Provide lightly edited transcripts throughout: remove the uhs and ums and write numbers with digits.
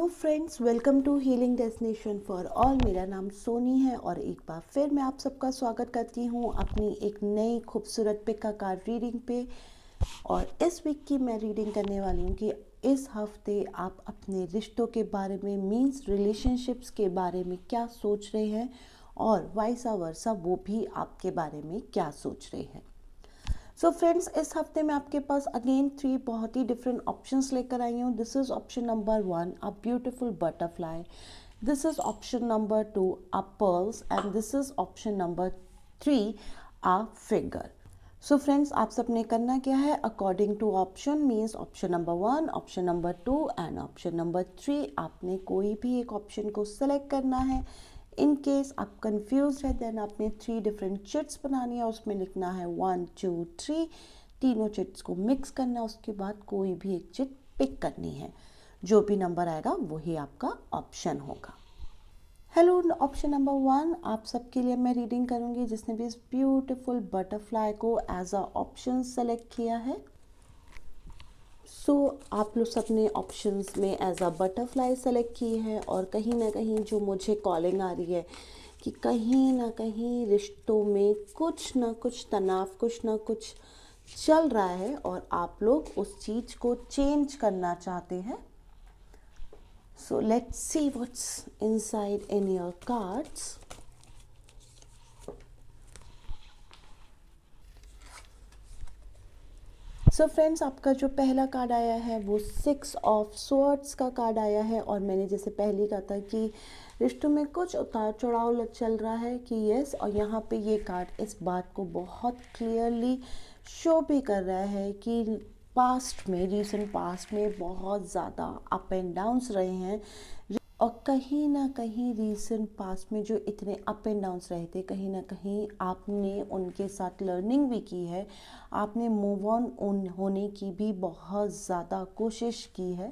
Friends, welcome to healing destination for all. मेरा नाम सोनी है और एक बार फिर मैं आप सबका स्वागत करती हूँ अपनी एक नई खूबसूरत पिक का कार्ड रीडिंग पे। और इस वीक की मैं रीडिंग करने वाली हूँ कि इस हफ्ते आप अपने रिश्तों के बारे में मीन्स रिलेशनशिप्स के बारे में क्या सोच रहे हैं और वाइस वर्सा वो भी आपके बारे में क्या सोच रहे हैं। सो फ्रेंड्स, इस हफ्ते में आपके पास अगेन 3 बहुत ही डिफरेंट ऑप्शंस लेकर आई हूँ। This is option number 1, a beautiful butterfly. This is option number 2, a pearls. And this is option number 3, a figure. So friends, आप सबने करना क्या है, according to option means option number 1, option number 2 and option number 3, आपने कोई भी एक option को सेलेक्ट करना है। इन केस आप कंफ्यूज है देन आपने 3 डिफरेंट चिट्स बनानी है, उसमें लिखना है 1 2 3। तीनों चिट्स को मिक्स करना है, उसके बाद कोई भी एक चिट पिक करनी है। जो भी नंबर आएगा वही आपका ऑप्शन होगा। हेलो, ऑप्शन नंबर 1 आप सबके लिए मैं रीडिंग करूंगी जिसने भी इस ब्यूटीफुल बटरफ्लाई को एज अ ऑप्शन सेलेक्ट किया है। आप लोग सबने ऑप्शंस में एज अ बटरफ्लाई सेलेक्ट की है और कहीं ना कहीं जो मुझे कॉलिंग आ रही है कि कहीं ना कहीं रिश्तों में कुछ ना कुछ तनाव, कुछ ना कुछ चल रहा है और आप लोग उस चीज़ को चेंज करना चाहते हैं। सो let's see what's inside in your cards. So friends, आपका जो पहला कार्ड आया है वो 6 ऑफ स्वॉर्ड्स का कार्ड आया है। और मैंने जैसे पहले कहा था कि रिश्तों में कुछ उतार चढ़ाव चल रहा है कि यस, और यहाँ पे ये कार्ड इस बात को बहुत क्लियरली शो भी कर रहा है कि पास्ट में, रीसेंट पास्ट में बहुत ज़्यादा अप एंड डाउन्स रहे हैं। और कहीं ना कहीं रीसेंट पास्ट में जो इतने अप एंड डाउन्स रहे थे, कहीं ना कहीं आपने उनके साथ लर्निंग भी की है, आपने मूव ऑन होने की भी बहुत ज़्यादा कोशिश की है।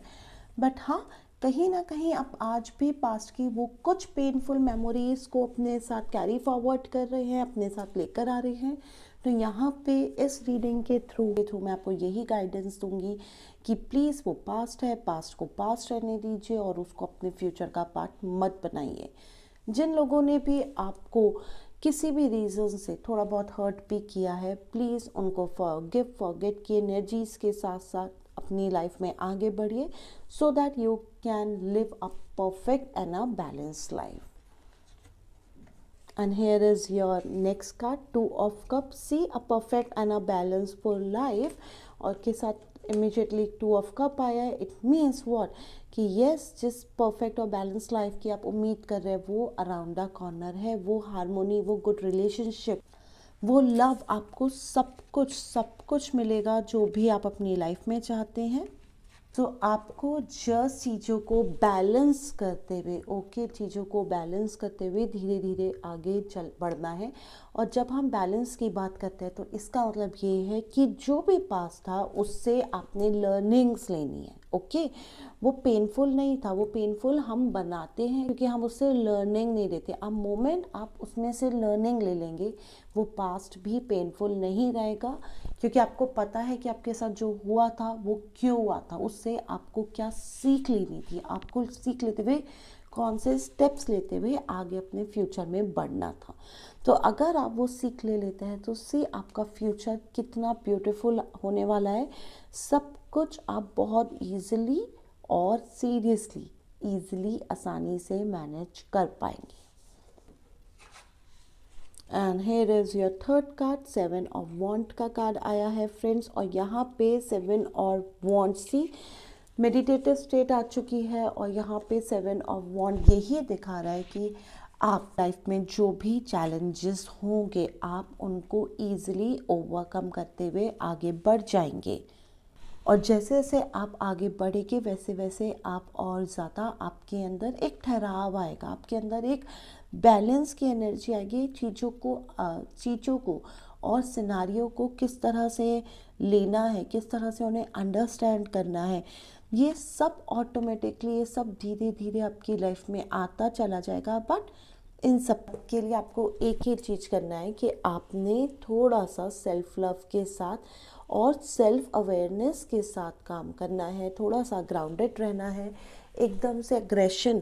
बट हाँ, कहीं ना कहीं आप आज भी पास्ट की वो कुछ पेनफुल मेमोरीज़ को अपने साथ कैरी फॉरवर्ड कर रहे हैं, अपने साथ लेकर आ रहे हैं। तो यहाँ पे इस रीडिंग के थ्रू मैं आपको यही गाइडेंस दूंगी कि प्लीज़ वो पास्ट है, पास्ट को पास्ट रहने दीजिए और उसको अपने फ्यूचर का पार्ट मत बनाइए। जिन लोगों ने भी आपको किसी भी रीज़न से थोड़ा बहुत हर्ट भी किया है, प्लीज़ उनको फॉरगेट की एनर्जीज़ के साथ साथ अपनी लाइफ में आगे बढ़िए so that you can live a perfect and a balanced life. And here is your next card, 2 of cups. See, a perfect and a balanced life. और के साथ immediately 2 of cup आया है। It means what? कि yes, जिस perfect और balanced life की आप उम्मीद कर रहे हैं वो around the corner है। वो हारमोनी, वो गुड रिलेशनशिप, वो लव, आपको सब कुछ मिलेगा जो भी आप अपनी लाइफ में चाहते हैं। तो आपको जस्ट चीज़ों को बैलेंस करते हुए, चीज़ों को बैलेंस करते हुए धीरे धीरे आगे चल बढ़ना है। और जब हम बैलेंस की बात करते हैं तो इसका मतलब ये है कि जो भी पास था उससे आपने लर्निंग्स लेनी है। वो पेनफुल नहीं था, वो पेनफुल हम बनाते हैं क्योंकि हम उससे लर्निंग नहीं लेते। अब मोमेंट आप उसमें से लर्निंग ले लेंगे, वो पास्ट भी पेनफुल नहीं रहेगा क्योंकि आपको पता है कि आपके साथ जो हुआ था वो क्यों हुआ था, उससे आपको क्या सीख लेनी थी, आपको सीख लेते हुए कौन से स्टेप्स लेते हुए आगे अपने फ्यूचर में बढ़ना था। तो अगर आप वो सीख ले लेते हैं तो उससे आपका फ्यूचर कितना ब्यूटीफुल होने वाला है। सब कुछ आप बहुत ईजिली और ईजिली आसानी से मैनेज कर पाएंगे। And here is your third card, 7 of want का कार्ड आया है फ्रेंड्स। और यहाँ पे 7 और वॉन्ट सी मेडिटेटिव स्टेट आ चुकी है और यहाँ पे 7 ऑफ वॉन्ट यही दिखा रहा है कि आप लाइफ में जो भी चैलेंजेस होंगे आप उनको ईजिली ओवरकम करते हुए आगे बढ़ जाएंगे। और जैसे जैसे आप आगे बढ़ेंगे वैसे वैसे आप और ज़्यादा, आपके अंदर एक ठहराव आएगा, आपके अंदर एक बैलेंस की एनर्जी आएगी। चीज़ों को और सिनारियों को किस तरह से लेना है, किस तरह से उन्हें अंडरस्टैंड करना है, ये सब ऑटोमेटिकली, ये सब धीरे धीरे आपकी लाइफ में आता चला जाएगा। बट इन सब के लिए आपको एक ही चीज़ करना है कि आपने थोड़ा सा सेल्फ लव के साथ और सेल्फ अवेयरनेस के साथ काम करना है, थोड़ा सा ग्राउंडेड रहना है। एकदम से एग्रेशन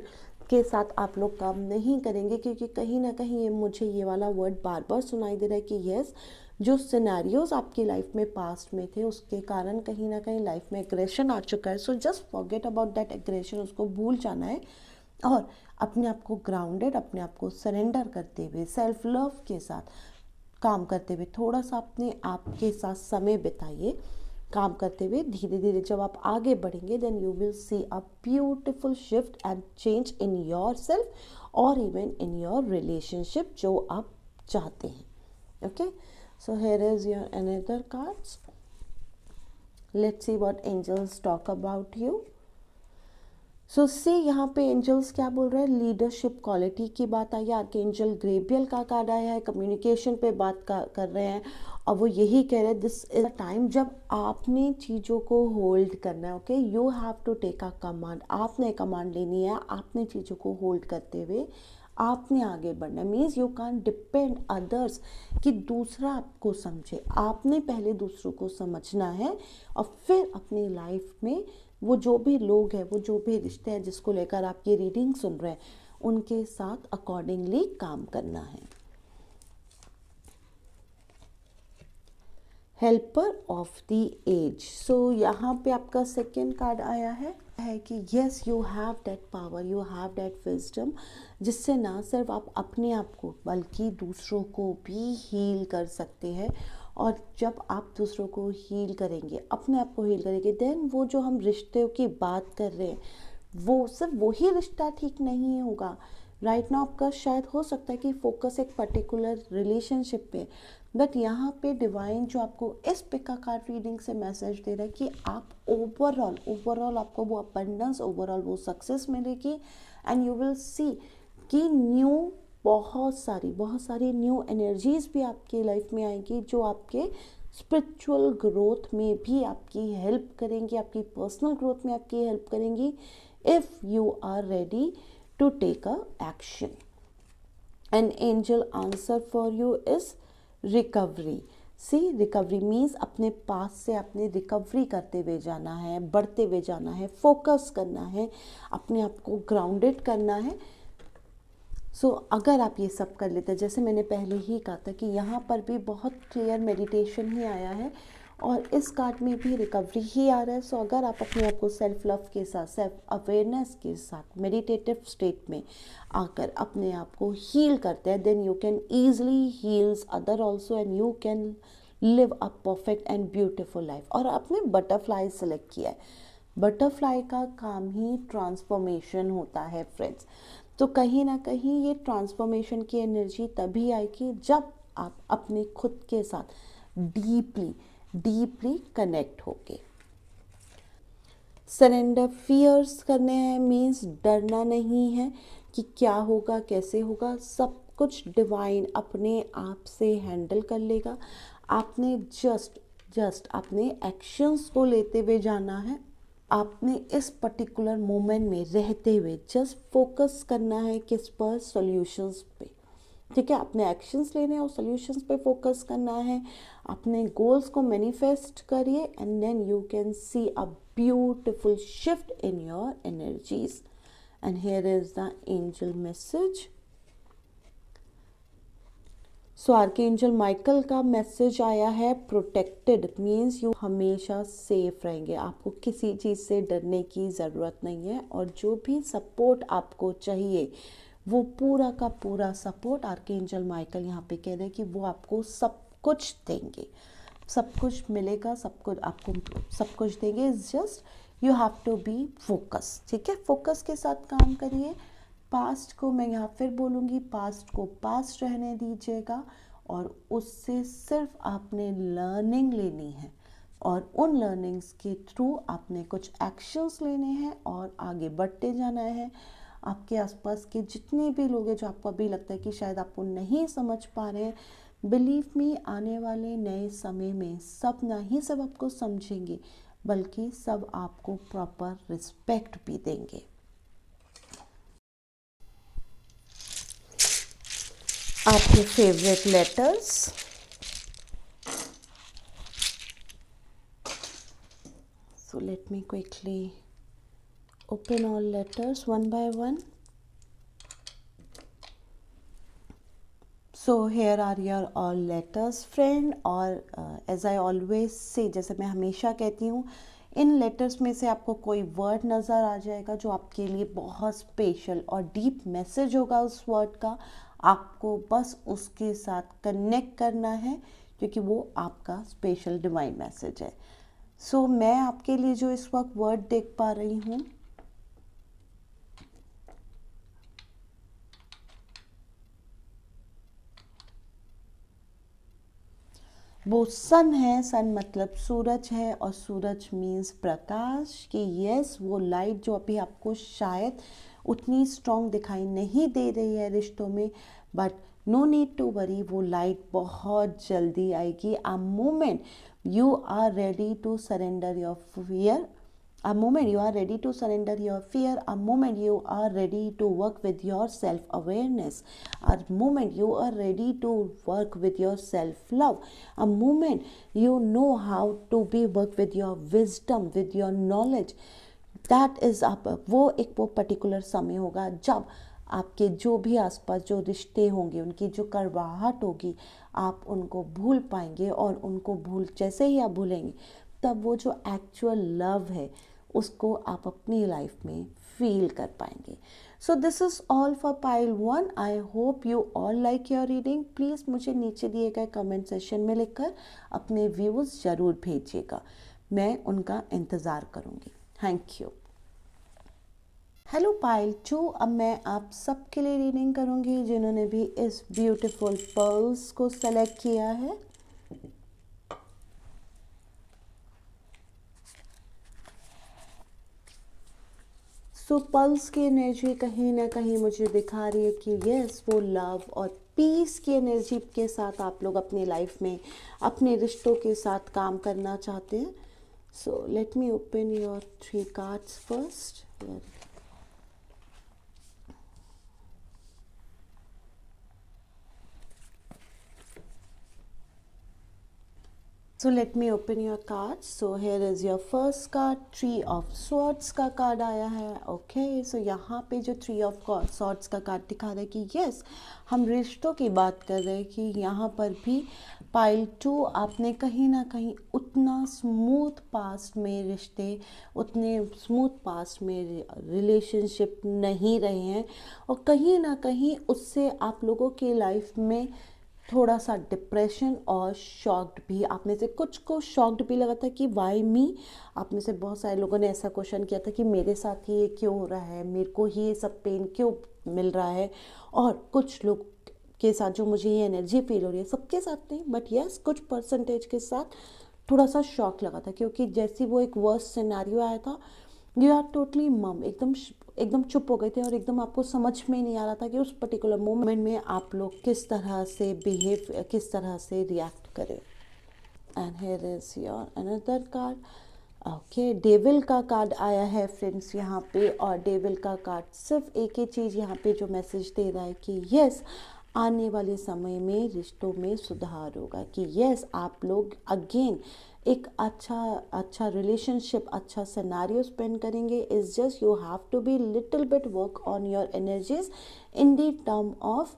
के साथ आप लोग काम नहीं करेंगे, क्योंकि कहीं ना कहीं ये मुझे ये वाला वर्ड बार बार सुनाई दे रहा है कि यस, जो सिनेरियोज आपकी लाइफ में पास्ट में थे उसके कारण कहीं ना कहीं लाइफ में एग्रेशन आ चुका है। So just forget about that aggression, उसको भूल जाना है और अपने आप को ग्राउंडेड, अपने आप को सरेंडर करते हुए, सेल्फ लव के साथ काम करते हुए, थोड़ा सा अपने आप के साथ समय बिताइए काम करते हुए। धीरे धीरे जब आप आगे बढ़ेंगे then you will see a beautiful shift and change in your self और इवन इन योर रिलेशनशिप जो आप चाहते हैं। Okay, so here is your another cards. Let's see what angels talk about you. So see यहाँ पे angels क्या बोल रहे हैं, लीडरशिप क्वालिटी की बात आई है। आर्कएंजल ग्रेबियल का कार्ड आया है, कम्युनिकेशन पे बात कर रहे हैं और वो यही कह रहे हैं दिस इज अ टाइम जब आपने चीज़ों को होल्ड करना है। Okay, you have to take a command, आपने कमांड लेनी है, आपने चीज़ों को होल्ड करते हुए आपने आगे बढ़ना है। Means you can depend others कि दूसरा आपको समझे, आपने पहले दूसरों को समझना है और फिर अपनी लाइफ में वो जो भी लोग हैं, वो जो भी रिश्ते हैं जिसको लेकर आप ये रीडिंग सुन रहे हैं उनके साथ अकॉर्डिंगली काम करना है। Helper of the age. So यहाँ पे आपका सेकेंड कार्ड आया है कि yes you have that power, you have that wisdom, जिससे ना सिर्फ आप अपने आप को बल्कि दूसरों को भी हील कर सकते हैं। और जब आप दूसरों को हील करेंगे, अपने आप को हील करेंगे, देन वो जो हम रिश्तों की बात कर रहे हैं वो सिर्फ वही रिश्ता ठीक नहीं होगा। राइट नाउ आपका शायद हो सकता है कि फोकस एक पर्टिकुलर रिलेशनशिप पे, बट यहाँ पे डिवाइन जो आपको इस पिक का कार्ड रीडिंग से मैसेज दे रहा है कि आप ओवरऑल आपको वो अबंडेंस, ओवरऑल वो सक्सेस मिलेगी एंड यू विल सी कि बहुत सारी न्यू एनर्जीज भी आपकी लाइफ में आएगी जो आपके स्पिरिचुअल ग्रोथ में भी आपकी हेल्प करेंगी, आपकी पर्सनल ग्रोथ में आपकी हेल्प करेंगी if you are ready to take a action. An angel answer for you is recovery. See, recovery means अपने पास से अपने रिकवरी करते हुए जाना है, बढ़ते हुए जाना है, फोकस करना है, अपने आप को ग्राउंडेड करना है। सो अगर आप ये सब कर लेते हैं, जैसे मैंने पहले ही कहा था कि यहाँ पर भी बहुत क्लियर मेडिटेशन ही आया है और इस कार्ड में भी रिकवरी ही आ रहा है। सो अगर आप अपने आप को सेल्फ लव के साथ, सेल्फ अवेयरनेस के साथ मेडिटेटिव स्टेट में आकर अपने आप को हील करते हैं, then you can easily heals other also and you can live a perfect and beautiful life. और आपने बटरफ्लाई सेलेक्ट किया है, बटरफ्लाई का काम ही ट्रांसफॉर्मेशन होता है फ्रेंड्स। तो कहीं ना कहीं ये ट्रांसफॉर्मेशन की एनर्जी तभी आएगी जब आप अपने खुद के साथ डीपली कनेक्ट होके। सरेंडर फियर्स करने हैं मीन्स डरना नहीं है कि क्या होगा कैसे होगा, सब कुछ डिवाइन अपने आप से हैंडल कर लेगा। आपने जस्ट अपने एक्शंस को लेते हुए जाना है, आपने इस पर्टिकुलर मोमेंट में रहते हुए जस्ट फोकस करना है किस पर, सॉल्यूशंस पे। ठीक है, अपने एक्शंस लेने और सॉल्यूशंस पे फोकस करना है, अपने गोल्स को मैनिफेस्ट करिए and then you can see a beautiful shift in your energies. And here is the angel message. So archangel Michael का मैसेज आया है प्रोटेक्टेड, मीन्स यू हमेशा सेफ रहेंगे, आपको किसी चीज़ से डरने की ज़रूरत नहीं है और जो भी सपोर्ट आपको चाहिए वो पूरा का पूरा सपोर्ट आर्कएंजल माइकल यहाँ पे कह रहे हैं कि वो आपको सब कुछ देंगे, सब कुछ मिलेगा, सब कुछ आपको सब कुछ देंगे। Just you have to be focus. ठीक है, फोकस के साथ काम करिए। पास्ट को मैं यहाँ फिर बोलूँगी, पास्ट को पास्ट रहने दीजिएगा और उससे सिर्फ आपने लर्निंग लेनी है और उन लर्निंग्स के थ्रू आपने कुछ एक्शंस लेने हैं और आगे बढ़ते जाना है। आपके आसपास के जितने भी लोग हैं जो आपको अभी लगता है कि शायद आपको नहीं समझ पा रहे हैं, बिलीव मी, आने वाले नए समय में सब ना ही सब आपको समझेंगे बल्कि सब आपको प्रॉपर रिस्पेक्ट भी देंगे। आपके favourite letters. So let me quickly Open all letters one by one. So here are your all letters friend. और as I always say, जैसे मैं हमेशा कहती हूँ, इन लेटर्स में से आपको कोई वर्ड नज़र आ जाएगा जो आपके लिए बहुत स्पेशल और डीप मैसेज होगा उस वर्ड का। आपको बस उसके साथ कनेक्ट करना है क्योंकि वो आपका स्पेशल डिवाइन मैसेज है। सो मैं आपके लिए जो इस वक्त वर्ड देख पा रही हूँ, वो सन है। सन मतलब सूरज है और सूरज मीन्स प्रकाश। कि यस, वो लाइट जो अभी आपको शायद उतनी स्ट्रॉन्ग दिखाई नहीं दे रही है रिश्तों में, but no need to worry, वो लाइट बहुत जल्दी आएगी। A moment you are ready to surrender your fear, a moment you are ready to surrender your fear, a moment you are ready to work with your self awareness, a moment you are ready to work with your self love, a moment you know how to be work with your wisdom, with your knowledge. That is आप वो particular समय होगा जब आपके जो भी आसपास जो रिश्ते होंगे, उनकी जो कड़वाहट होगी, आप उनको भूल पाएंगे। और उनको भूल जैसे ही आप भूलेंगे, तब वो जो एक्चुअल लव है उसको आप अपनी लाइफ में फील कर पाएंगे। सो this is all for pile 1। I hope you all like your reading. Please मुझे नीचे दिए गए कमेंट सेशन में लिखकर अपने व्यूज़ ज़रूर भेजिएगा, मैं उनका इंतज़ार करूँगी। Thank you. हेलो पाइल 2, अब मैं आप सबके लिए रीडिंग करूँगी जिन्होंने भी इस ब्यूटीफुल पर्ल्स को सेलेक्ट किया है। सो पल्स की एनर्जी कहीं ना कहीं मुझे दिखा रही है कि यस, वो लव और पीस की एनर्जी के साथ आप लोग अपनी लाइफ में अपने रिश्तों के साथ काम करना चाहते हैं। So let me open your 3 cards first. So let me open your cards. So here is your first card, 3 of Swords का कार्ड आया है। ओके, सो यहाँ पे जो 3 of Swords का कार्ड दिखा रहा है कि यस, हम रिश्तों की बात कर रहे हैं कि यहाँ पर भी पाइल 2 आपने कहीं ना कहीं उतना स्मूथ पास्ट में रिश्ते, उतने स्मूथ पास्ट में रिलेशनशिप नहीं रहे हैं और कहीं ना कहीं उससे आप लोगों की लाइफ में थोड़ा सा डिप्रेशन और शॉक्ड भी, आप में से कुछ को शॉक्ड भी लगा था कि वाई मी। आप में से बहुत सारे लोगों ने ऐसा क्वेश्चन किया था कि मेरे साथ ही ये क्यों हो रहा है, मेरे को ही ये सब पेन क्यों मिल रहा है। और कुछ लोग के साथ जो मुझे ये एनर्जी फील हो रही है, सबके साथ नहीं बट यस कुछ परसेंटेज के साथ थोड़ा सा शॉक लगा था, क्योंकि जैसी वो एक वर्स्ट सिनेरियो आया था, यू आर टोटली मम, एकदम चुप हो गए थे और एकदम आपको समझ में नहीं आ रहा था कि उस पर्टिकुलर मोमेंट में आप लोग किस तरह से बिहेव, किस तरह से रिएक्ट करें। And here is your another card. Okay, devil का कार्ड आया है फ्रेंड्स यहाँ पे। और डेविल का कार्ड सिर्फ एक ही चीज़ यहाँ पे जो मैसेज दे रहा है कि यस, आने वाले समय में रिश्तों में सुधार होगा। कि यस, आप लोग अगेन एक अच्छा रिलेशनशिप, अच्छा सिनेरियो स्पेंड करेंगे। Is just you have to be little bit work on your energies in the term of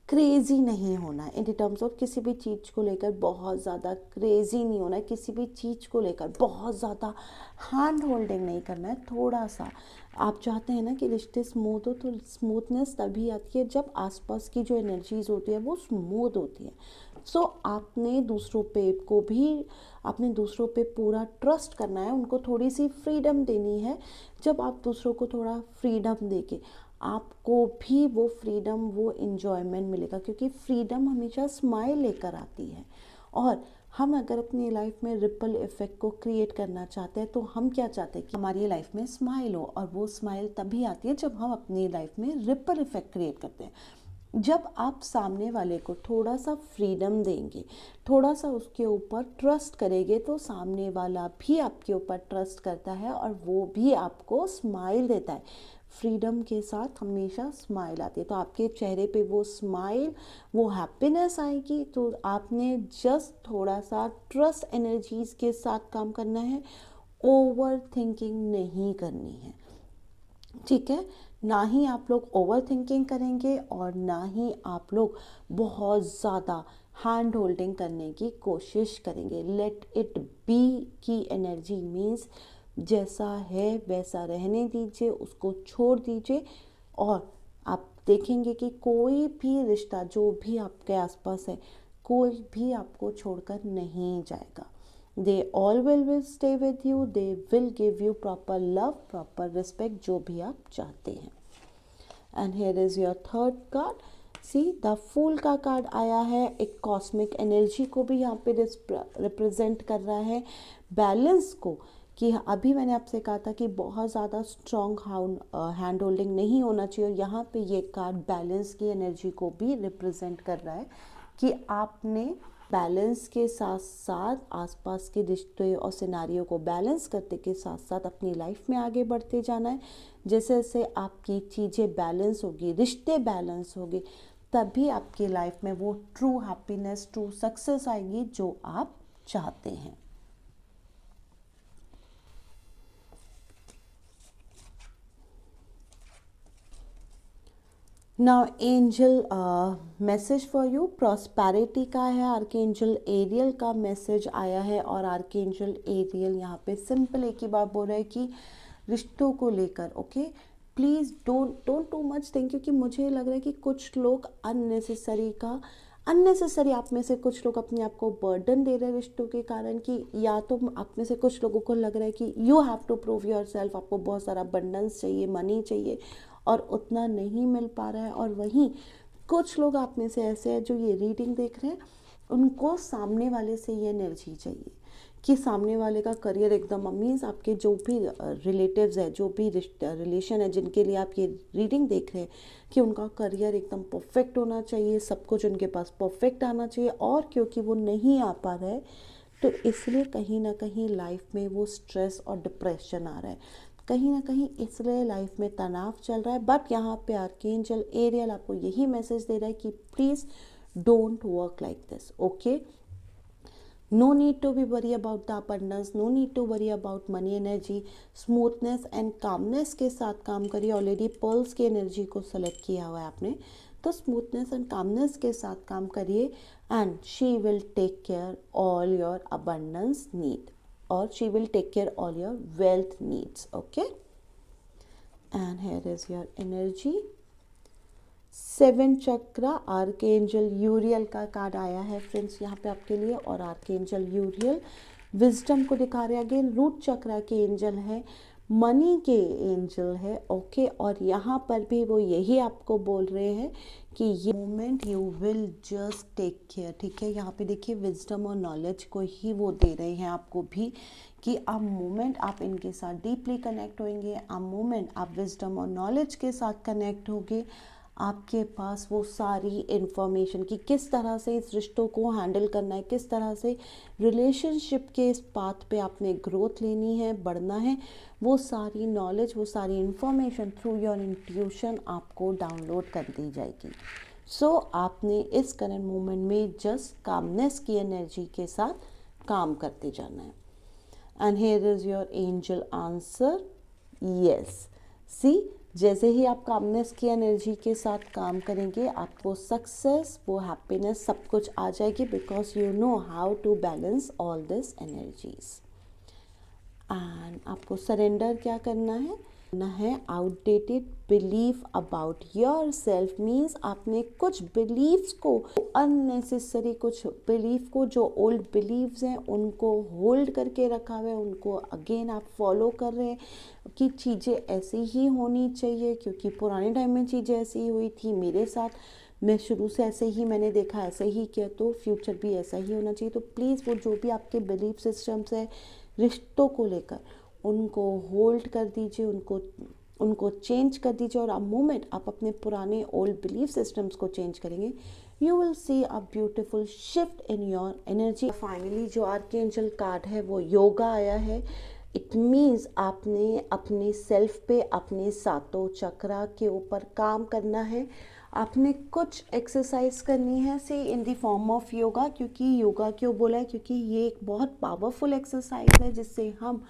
crazy नहीं होना है, इन टर्म्स ऑफ किसी भी चीज़ को लेकर बहुत ज़्यादा क्रेज़ी नहीं होना है, किसी भी चीज़ को लेकर बहुत ज़्यादा हैंड होल्डिंग नहीं करना है। थोड़ा सा आप चाहते हैं ना कि रिश्ते स्मूथ हो, तो स्मूथनेस तभी आती है जब आसपास की जो एनर्जीज होती है वो स्मूथ होती है। सो आपने दूसरों पे पूरा ट्रस्ट करना है, उनको थोड़ी सी फ्रीडम देनी है। जब आप दूसरों को थोड़ा फ्रीडम देके, आपको भी वो फ्रीडम, वो इन्जॉयमेंट मिलेगा, क्योंकि फ्रीडम हमेशा स्माइल लेकर आती है। और हम अगर अपनी लाइफ में रिपल इफ़ेक्ट को क्रिएट करना चाहते हैं, तो हम क्या चाहते हैं कि हमारी लाइफ में स्माइल हो, और वो स्माइल तभी आती है जब हम अपनी लाइफ में रिपल इफ़ेक्ट क्रिएट करते हैं। जब आप सामने वाले को थोड़ा सा फ्रीडम देंगे, थोड़ा सा उसके ऊपर ट्रस्ट करेंगे, तो सामने वाला भी आपके ऊपर ट्रस्ट करता है और वो भी आपको स्माइल देता है। फ्रीडम के साथ हमेशा स्माइल आती है, तो आपके चेहरे पे वो स्माइल, वो हैप्पीनेस आएगी। तो आपने जस्ट थोड़ा सा ट्रस्ट एनर्जीज़ के साथ काम करना है, ओवर थिंकिंग नहीं करनी है, ठीक है। ना ही आप लोग ओवर थिंकिंग करेंगे और ना ही आप लोग बहुत ज़्यादा हैंड होल्डिंग करने की कोशिश करेंगे। लेट इट बी की एनर्जी मीन्स जैसा है वैसा रहने दीजिए, उसको छोड़ दीजिए। और आप देखेंगे कि कोई भी रिश्ता जो भी आपके आसपास है, कोई भी आपको छोड़कर नहीं जाएगा। They all will stay with you, they will give you proper love, proper respect, जो भी आप चाहते हैं। And here is your third card. See, the Fool का कार्ड आया है, एक कॉस्मिक एनर्जी को भी यहाँ पे रिप्रेजेंट कर रहा है, बैलेंस को। कि अभी मैंने आपसे कहा था कि बहुत ज़्यादा स्ट्रॉन्ग हैंड होल्डिंग नहीं होना चाहिए, और यहाँ पे ये कार्ड बैलेंस की एनर्जी को भी रिप्रेजेंट कर रहा है कि आपने बैलेंस के साथ साथ आसपास के रिश्ते और सिनारियों को बैलेंस करते के साथ साथ अपनी लाइफ में आगे बढ़ते जाना है। जैसे जैसे आपकी चीज़ें बैलेंस होगी, रिश्ते बैलेंस होंगे, तभी आपकी लाइफ में वो ट्रू हैप्पीनेस, ट्रू सक्सेस आएगी जो आप चाहते हैं। Now angel message for you prosperity का है, आर्कएंजल एरियल का मैसेज आया है। और आर्कएंजल एरियल यहाँ पे सिंपल एक ही बात बोल रहा है कि रिश्तों को लेकर okay please don't too much think, क्योंकि मुझे लग रहा है कि कुछ लोग अननेसेसरी आप में से कुछ लोग अपने आप को बर्डन दे रहे हैं रिश्तों के कारण। कि या तो आप में से कुछ लोगों को लग रहा है कि you have to prove yourself, आपको बहुत सारा अबंडेंस चाहिए, मनी चाहिए, और उतना नहीं मिल पा रहा है। और वहीं कुछ लोग आप में से ऐसे हैं जो ये रीडिंग देख रहे हैं, उनको सामने वाले से ये एनर्जी चाहिए कि सामने वाले का करियर एकदम मीन्स आपके जो भी रिलेटिव्स है, जो भी रिलेशन है जिनके लिए आप ये रीडिंग देख रहे हैं, कि उनका करियर एकदम परफेक्ट होना चाहिए, सब कुछ उनके पास परफेक्ट आना चाहिए। और क्योंकि वो नहीं आ पा रहा है तो इसलिए कहीं ना कहीं लाइफ में वो स्ट्रेस और डिप्रेशन आ रहा है, कहीं ना कहीं इसलिए लाइफ में तनाव चल रहा है। बट यहाँ पे आर्कएंजल एरियल आपको यही मैसेज दे रहा है कि please don't work like this, okay. No need to be worry about the abundance, no need to worry about money energy, smoothness and calmness के साथ काम करिए। ऑलरेडी पर्ल्स की एनर्जी को सेलेक्ट किया हुआ है आपने, तो स्मूथनेस एंड कामनेस के साथ काम करिए। And she will take care all your abundance need, और she will take care all your wealth needs, okay. And here is your energy. 7 chakra archangel Uriel का कार्ड आया है फ्रेंड्स यहाँ पे आपके लिए। और आर्कएंजल यूरियल विजडम को दिखा रहे हैं। अगेन रूट चक्रा के एंजल है, मनी के एंजल है, ओके। और यहाँ पर भी वो यही आपको बोल रहे हैं कि ये moment you will just take care, ठीक है। यहाँ पे देखिए विजडम और नॉलेज को ही वो दे रहे हैं आपको भी, कि अब मोमेंट आप इनके साथ डीपली कनेक्ट होंगे, अब मोमेंट आप विजडम और नॉलेज के साथ कनेक्ट होंगे। आपके पास वो सारी इन्फॉर्मेशन कि किस तरह से इस रिश्तों को हैंडल करना है, किस तरह से रिलेशनशिप के इस पाथ पे आपने ग्रोथ लेनी है, बढ़ना है, वो सारी नॉलेज, वो सारी इन्फॉर्मेशन थ्रू योर इंट्यूशन आपको डाउनलोड कर दी जाएगी। सो आपने इस करंट मोमेंट में जस्ट कामनेस की एनर्जी के साथ काम करते जाना है। And here is your angel answer, yes. See, जैसे ही आप कामनेस की एनर्जी के साथ काम करेंगे आपको सक्सेस, वो हैप्पीनेस सब कुछ आ जाएगी, because you know how to balance all this energies. And आपको सरेंडर क्या करना है outdated belief about yourself. Means आपने कुछ बिलीव्स को, अननेसेसरी कुछ बिलीफ को, जो ओल्ड बिलीव्स हैं उनको होल्ड करके रखा हुआ है, उनको अगेन आप फॉलो कर रहे हैं कि चीज़ें ऐसी ही होनी चाहिए, क्योंकि पुराने टाइम में चीज़ें ऐसी ही हुई थी मेरे साथ, मैं शुरू से ऐसे ही मैंने देखा, ऐसे ही किया, तो फ्यूचर भी ऐसा ही होना चाहिए। तो प्लीज़ वो जो भी आपके बिलीफ सिस्टम्स है रिश्तों को लेकर, उनको होल्ड कर दीजिए, उनको चेंज कर दीजिए। और अब मोमेंट आप अपने पुराने ओल्ड बिलीफ सिस्टम्स को चेंज करेंगे, you will see a beautiful shift in your energy. Finally जो आर्कएंजल कार्ड है वो योगा आया है। इट मीन्स आपने अपने सेल्फ पे, अपने सातों चक्रा के ऊपर काम करना है, आपने कुछ एक्सरसाइज करनी है से in the form of yoga. क्योंकि योगा क्यों बोला है, क्योंकि ये एक बहुत पावरफुल एक्सरसाइज है जिससे हम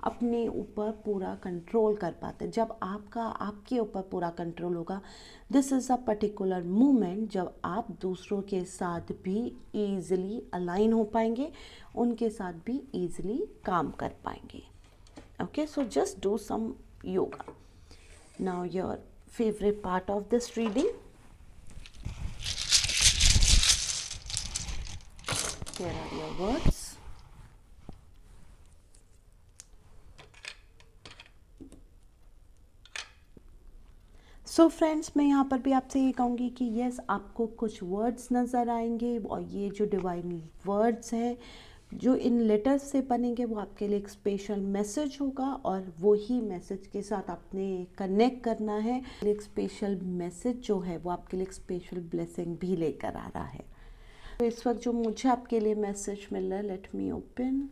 अपने ऊपर पूरा कंट्रोल कर पाते हैं। जब आपके ऊपर पूरा कंट्रोल होगा, this is a particular moment जब आप दूसरों के साथ भी ईजिली अलाइन हो पाएंगे, उनके साथ भी ईजिली काम कर पाएंगे। Okay, so just do some yoga. Now your favorite part of this reading. Here are your words. So friends, मैं यहाँ पर भी आपसे ये कहूँगी कि यस, आपको कुछ वर्ड्स नज़र आएंगे और ये जो डिवाइन वर्ड्स हैं जो इन लेटर्स से बनेंगे वो आपके लिए एक स्पेशल मैसेज होगा और वही मैसेज के साथ आपने कनेक्ट करना है। एक स्पेशल मैसेज जो है वो आपके लिए एक स्पेशल ब्लेसिंग भी लेकर आ रहा है। तो इस वक्त जो मुझे आपके लिए मैसेज मिल रहा है, लेट मी ओपन।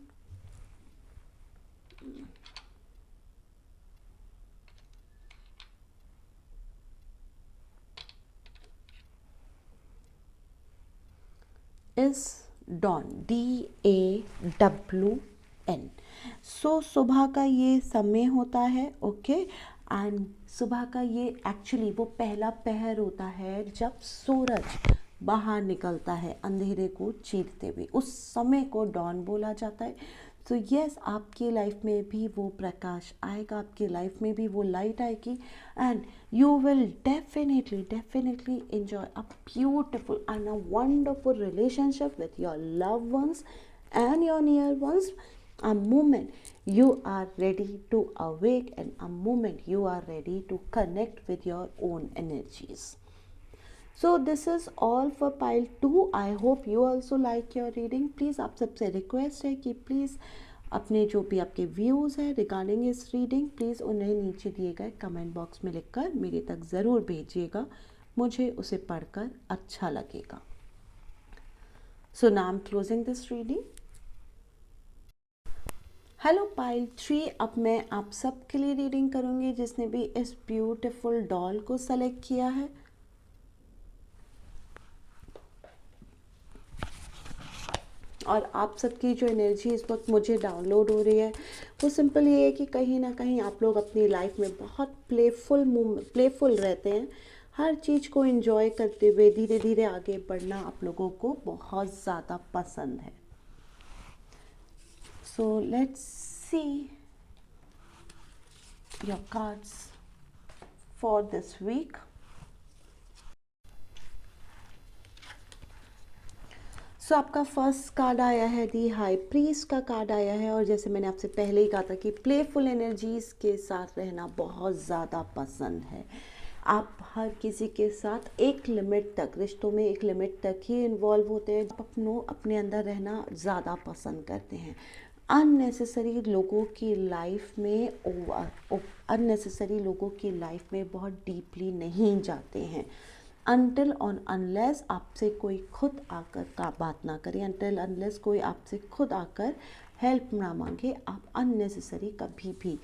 इस डॉन, DAWN। सो सुबह का ये समय होता है, ओके। एंड सुबह का ये एक्चुअली वो पहला पहर होता है जब सूरज बाहर निकलता है अंधेरे को चीरते हुए, उस समय को डॉन बोला जाता है। तो यस, आपकी लाइफ में भी वो प्रकाश आएगा, आपकी लाइफ में भी वो लाइट आएगी, and you will definitely enjoy a beautiful and a wonderful relationship with your loved ones and your near ones. A moment you are ready to awake, and a moment you are ready to connect with your own energies. So this is all for pile 2. I hope you also like your reading. Please, आप सबसे request है कि please अपने जो भी आपके views हैं regarding इस रीडिंग, प्लीज़ उन्हें नीचे दिए गए कमेंट बॉक्स में लिखकर मेरे तक ज़रूर भेजिएगा, मुझे उसे पढ़कर अच्छा लगेगा। So now I am closing this reading. Hello pile 3, अब मैं आप सबके लिए रीडिंग करूँगी जिसने भी इस ब्यूटिफुल डॉल को सेलेक्ट किया है। और आप सबकी जो एनर्जी इस वक्त मुझे डाउनलोड हो रही है वो सिंपल ये है कि कहीं ना कहीं आप लोग अपनी लाइफ में बहुत प्लेफुल रहते हैं, हर चीज़ को एंजॉय करते हुए धीरे धीरे आगे बढ़ना आप लोगों को बहुत ज़्यादा पसंद है। So let's see your cards for this week. So आपका फर्स्ट कार्ड आया है, दी हाई प्रीस्ट का कार्ड आया है। और जैसे मैंने आपसे पहले ही कहा था कि प्लेफुल एनर्जीज़ के साथ रहना बहुत ज़्यादा पसंद है। आप हर किसी के साथ एक लिमिट तक, रिश्तों में एक लिमिट तक ही इन्वॉल्व होते हैं, अपने अंदर रहना ज़्यादा पसंद करते हैं। अननेसेसरी लोगों की लाइफ में बहुत डीपली नहीं जाते हैं अनटिल और अनलेस आपसे कोई खुद आकर का बात ना करे, अनटिल अनलेस कोई आपसे खुद आकर हेल्प ना मांगे, आप अननेसेसरी कभी भी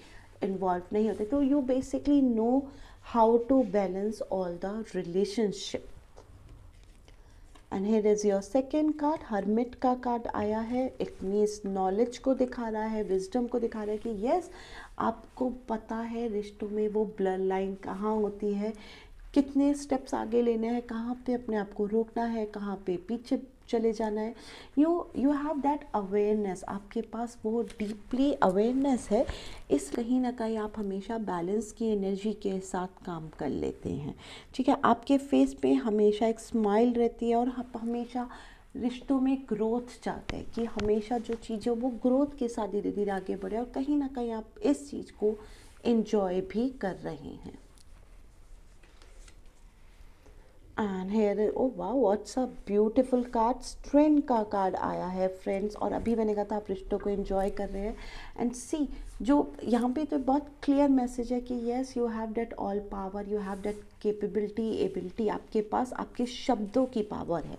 इन्वॉल्व नहीं होते। तो you basically know how to balance all the relationship. And here is your second card, hermit का कार्ड आया है। इट मीन्स नॉलेज को दिखा रहा है, विजडम को दिखा रहा है कि यस, आपको पता है रिश्तों में वो ब्लड लाइन कहाँ होती है, कितने स्टेप्स आगे लेने हैं, कहाँ पे अपने आप को रोकना है, कहाँ पे पीछे चले जाना है। यू हैव दैट अवेयरनेस, आपके पास वो डीपली अवेयरनेस है। इस कहीं ना कहीं आप हमेशा बैलेंस की एनर्जी के साथ काम कर लेते हैं, ठीक है। आपके फेस पे हमेशा एक स्माइल रहती है और आप हमेशा रिश्तों में ग्रोथ चाहते हैं कि हमेशा जो चीज़ें वो ग्रोथ के साथ धीरे धीरे आगे बढ़े, और कहीं ना कहीं आप इस चीज़ को एंजॉय भी कर रहे हैं। एंड हेयर, ओ वाह, what's a beautiful card, strength का कार्ड आया है फ्रेंड्स। और अभी मैंने कहा था आप रिश्तों को एंजॉय कर रहे हैं। एंड सी, जो यहाँ पे तो बहुत क्लियर मैसेज है कि yes, you have that all power, you have that capability, ability, आपके पास आपके शब्दों की पावर है।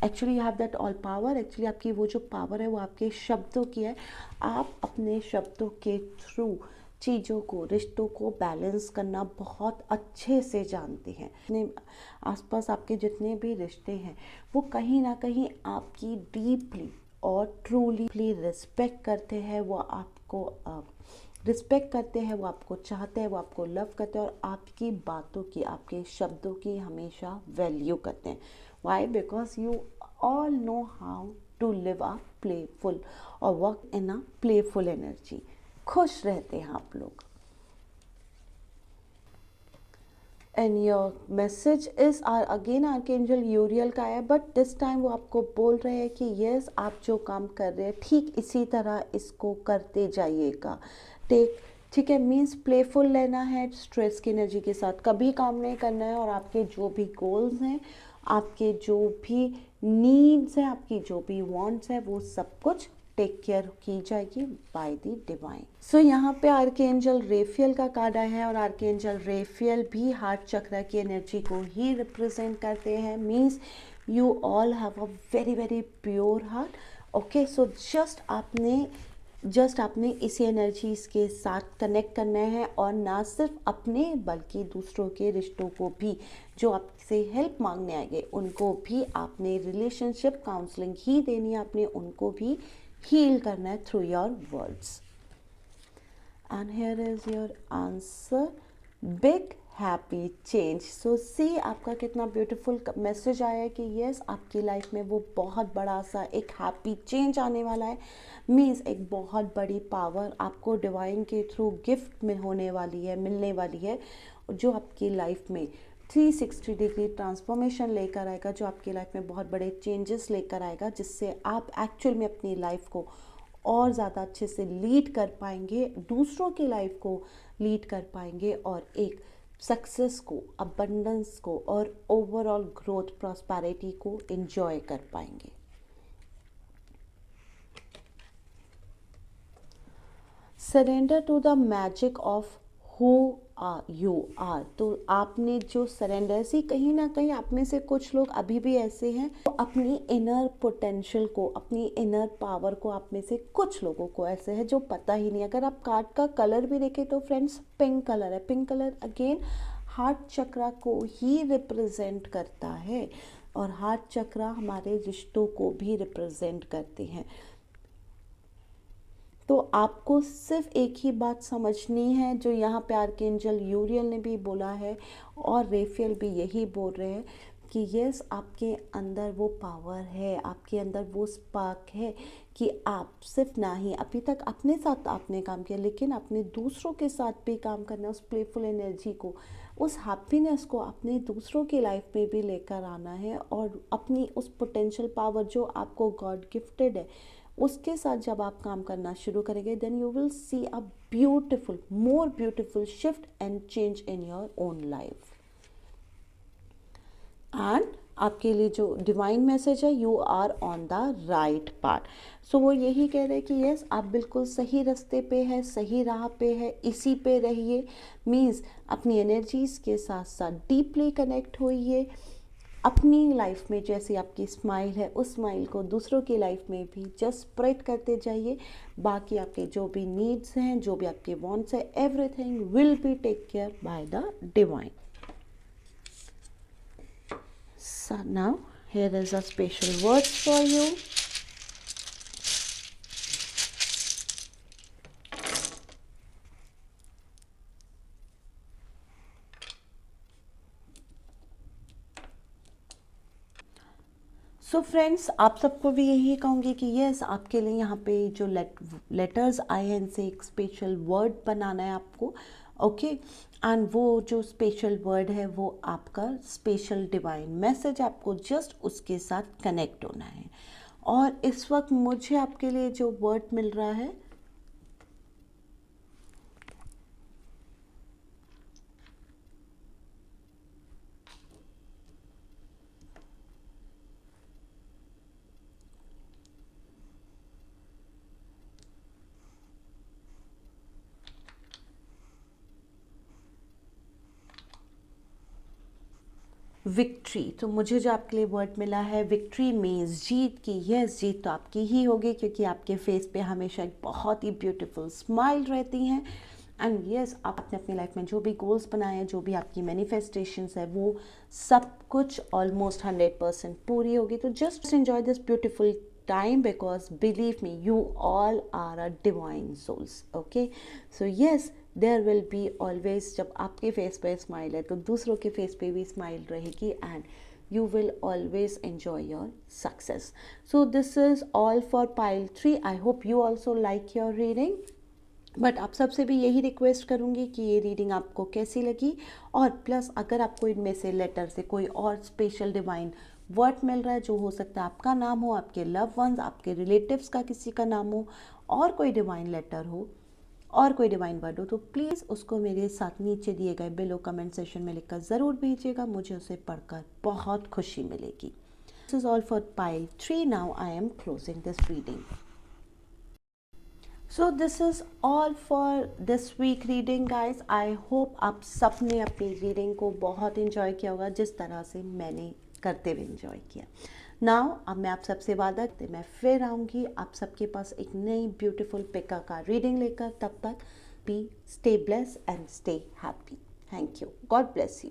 Actually you have that all power, actually आपकी वो जो पावर है वो आपके शब्दों की है। आप अपने शब्दों के थ्रू चीज़ों को, रिश्तों को बैलेंस करना बहुत अच्छे से जानते हैं। अपने आसपास आपके जितने भी रिश्ते हैं वो कहीं ना कहीं आपकी डीपली और ट्रूली रिस्पेक्ट करते हैं, वो आपको रिस्पेक्ट करते हैं, वो आपको चाहते हैं, वो आपको लव करते हैं और आपकी बातों की, आपके शब्दों की हमेशा वैल्यू करते हैं. Why? Because you all know how to live a playful और work in a playful energy. खुश रहते हैं आप लोग. And your message is again archangel Uriel का है, बट दिस टाइम वो आपको बोल रहे हैं कि यस, आप जो काम कर रहे हैं ठीक इसी तरह इसको करते जाइएगा. ठीक है, मीन्स प्लेफुल लेना है, स्ट्रेस की एनर्जी के साथ कभी काम नहीं करना है. और आपके जो भी गोल्स हैं, आपके जो भी नीड्स हैं, आपकी जो भी वांट्स हैं, वो सब कुछ टेक केयर की जाएगी बाय द डिवाइन. सो यहाँ पे आर्कएंजल रेफियल का कार्ड आया है और आर्कएंजल रेफियल भी हार्ट चक्र की एनर्जी को ही रिप्रेजेंट करते हैं. Means you all have a very very pure heart. Okay, so just आपने इसी एनर्जीज के साथ कनेक्ट करना है और ना सिर्फ अपने बल्कि दूसरों के रिश्तों को भी, जो आपसे हेल्प मांगने आएंगे उनको भी आपने रिलेशनशिप काउंसलिंग ही देनी है, आपने उनको भी हील करना है through your words. And here is your answer, big happy change. So see आपका कितना ब्यूटीफुल मैसेज आया है कि यस, आपकी लाइफ में वो बहुत बड़ा सा एक हैप्पी चेंज आने वाला है. मीन्स एक बहुत बड़ी पावर आपको डिवाइन के थ्रू गिफ्ट में होने वाली है, मिलने वाली है, जो आपकी लाइफ में 360 डिग्री ट्रांसफॉर्मेशन लेकर आएगा, जो आपकी लाइफ में बहुत बड़े चेंजेस लेकर आएगा, जिससे आप एक्चुअल में अपनी लाइफ को और ज़्यादा अच्छे से लीड कर पाएंगे, दूसरों की लाइफ को लीड कर पाएंगे और एक सक्सेस को, अबंडेंस को और ओवरऑल ग्रोथ, प्रॉस्पेरिटी को एंजॉय कर पाएंगे. Surrender to the magic of who you are. तो आपने जो सरेंडर, सी कहीं ना कहीं आप में से कुछ लोग अभी भी ऐसे हैं तो अपनी इनर पोटेंशियल को, अपनी इनर पावर को, आप में से कुछ लोगों को ऐसे है जो पता ही नहीं. अगर आप कार्ड का कलर भी देखें तो फ्रेंड्स पिंक कलर है. पिंक कलर अगेन हार्ट चक्र को ही रिप्रेजेंट करता है और हार्ट चक्र हमारे रिश्तों को भी रिप्रेजेंट करते हैं. तो आपको सिर्फ एक ही बात समझनी है जो यहाँ पे आर्कएंजल यूरियल ने भी बोला है और रेफियल भी यही बोल रहे हैं कि यस, आपके अंदर वो पावर है, आपके अंदर वो स्पार्क है कि आप सिर्फ ना ही अभी तक अपने साथ आपने काम किया, लेकिन अपने दूसरों के साथ भी काम करना, उस प्लेफुल एनर्जी को, उस हैप्पीनेस को अपने दूसरों की लाइफ में भी लेकर आना है और अपनी उस पोटेंशियल पावर जो आपको गॉड गिफ्टेड है उसके साथ जब आप काम करना शुरू करेंगे, then you will see a beautiful, more beautiful shift and change in your own life. And आपके लिए जो डिवाइन मैसेज है, you are on the right path. So वो यही कह रहे हैं कि यस, आप बिल्कुल सही रास्ते पे है, सही राह पे है, इसी पे रहिए. मीन्स अपनी एनर्जीज के साथ साथ डीपली कनेक्ट होइए. अपनी लाइफ में जैसे आपकी स्माइल है, उस स्माइल को दूसरों की लाइफ में भी जस्ट स्प्रेड करते जाइए. बाकी आपके जो भी नीड्स हैं, जो भी आपके वांट्स हैं, everything will be take care by the divine. So now here is a special words for you. So friends, आप सबको भी यही कहूँगी कि यस, आपके लिए यहाँ पे जो लेटर्स आए हैं, इनसे एक स्पेशल वर्ड बनाना है आपको. ओके, एंड वो जो स्पेशल वर्ड है वो आपका स्पेशल डिवाइन मैसेज, आपको जस्ट उसके साथ कनेक्ट होना है. और इस वक्त मुझे आपके लिए जो वर्ड मिल रहा है, विक्ट्री. तो मुझे जो आपके लिए वर्ड मिला है विक्ट्री मीन्स जीत की. यस, जीत तो आपकी ही होगी क्योंकि आपके फेस पे हमेशा एक बहुत ही ब्यूटीफुल स्माइल रहती हैं. एंड यस, आपने अपनी लाइफ में जो भी गोल्स बनाए हैं, जो भी आपकी मैनिफेस्टेशंस है, वो सब कुछ ऑलमोस्ट 100% पूरी होगी. तो just enjoy this beautiful time, because believe me, you all are a divine souls. Okay, so yes, there will be always, जब आपके फेस पे स्माइल है तो दूसरों के फेस पे भी स्माइल रहेगी, and you will always enjoy your success. So this is all for pile 3. I hope you also like your reading. But आप सबसे भी यही रिक्वेस्ट करूँगी कि ये रीडिंग आपको कैसी लगी, और प्लस अगर आपको इनमें से लेटर से कोई और स्पेशल डिवाइन वर्ड मिल रहा है, जो हो सकता है आपका नाम हो, आपके लव वंस, आपके रिलेटिव्स का किसी का नाम हो, और कोई डिवाइन लेटर हो और कोई डिवाइन वर्ड हो, तो प्लीज़ उसको मेरे साथ नीचे दिए गए बिलो कमेंट सेशन में लिखकर ज़रूर भेजिएगा, मुझे उसे पढ़कर बहुत खुशी मिलेगी. This is all for pile 3. Now I am closing this reading. So this is all for this week reading guys. I hope आप सब ने अपनी रीडिंग को बहुत इन्जॉय किया होगा, जिस तरह से मैंने करते हुए इन्जॉय किया. नाउ अब मैं आप सबसे वादा करते मैं फिर आऊँगी आप सबके पास एक नई ब्यूटीफुल पिका का रीडिंग लेकर. तब तक be stay bless and stay happy. Thank you. God bless you.